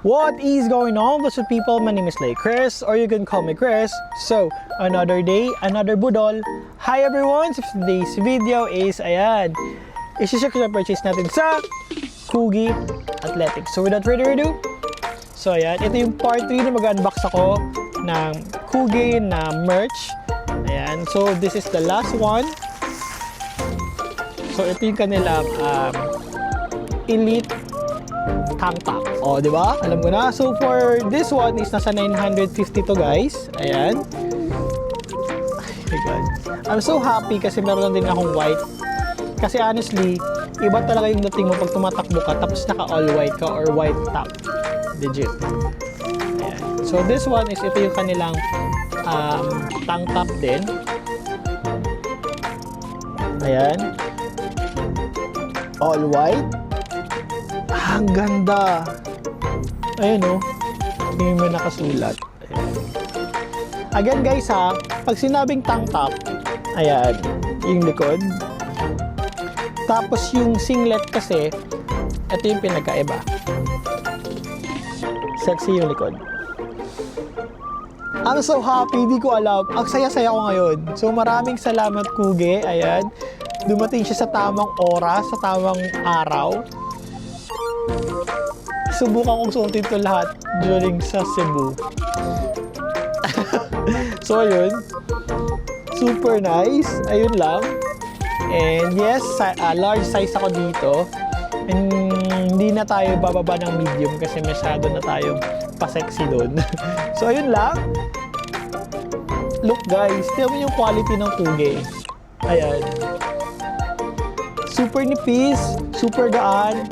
What is going on, what's up people? My name is Lay Chris, or you can call me Chris. So, another day, another budol. Hi everyone! So today's video is, ayan, isi-check na purchase natin sa Kugi Athletics. So without further ado, so ayan, ito yung part 3 na mag-unbox ako ng Kugi na merch. Ayan, so this is the last one. So ito yung kanilang Elite tank top. O, di ba? Alam ko na. So for this one is nasa 950 to, guys. Ayan. Oh my God. I'm so happy kasi meron din akong white. Kasi honestly, iba talaga yung dating mo pag tumatakbo ka tapos naka all white ka or white top. Legit. Ayan. So this one is ito yung kanilang tank top din. Ayan. All white. Ang ganda. Ayan o. Hindi mo nakasulat. Ayan. Again guys ha, pag sinabing tank top, ayan, yung likod. Tapos yung singlet kasi, ito yung pinagkaiba. Sexy yung likod. I'm so happy, di ko alam. Ang saya-saya ko ngayon. So maraming salamat Kugi. Ayan. Dumating siya sa tamang oras, sa tamang araw. Subukan kong suotin ito lahat during sa Cebu. So ayun, super nice. Ayun lang. And yes, large size ako dito. And hindi na tayo bababa ng medium kasi masyado na tayong pa-sexy doon. So ayun lang. Look guys, tignan mo yung quality ng Kugi. Ayan. Super nipis, super gaan.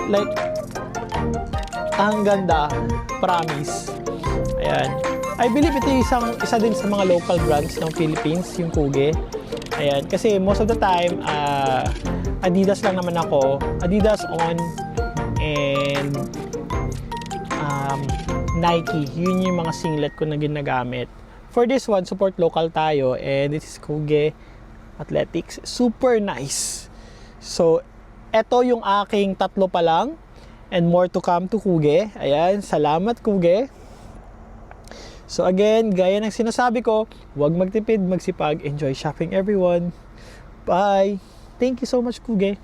Like, ang ganda, promise. Ayan. I believe ito yung isa din sa mga local brands ng Philippines, yung Kugi. Ayan, kasi most of the time, Adidas lang naman ako. Adidas on and Nike. Yun yung mga singlet ko na ginagamit. For this one, support local tayo and this is Kugi Athletics. Super nice. So, eto yung aking tatlo pa lang. And more to come to Kugi. Ayan, salamat Kugi. So again, gaya ng sinasabi ko, huwag magtipid, magsipag, enjoy shopping everyone. Bye! Thank you so much Kugi.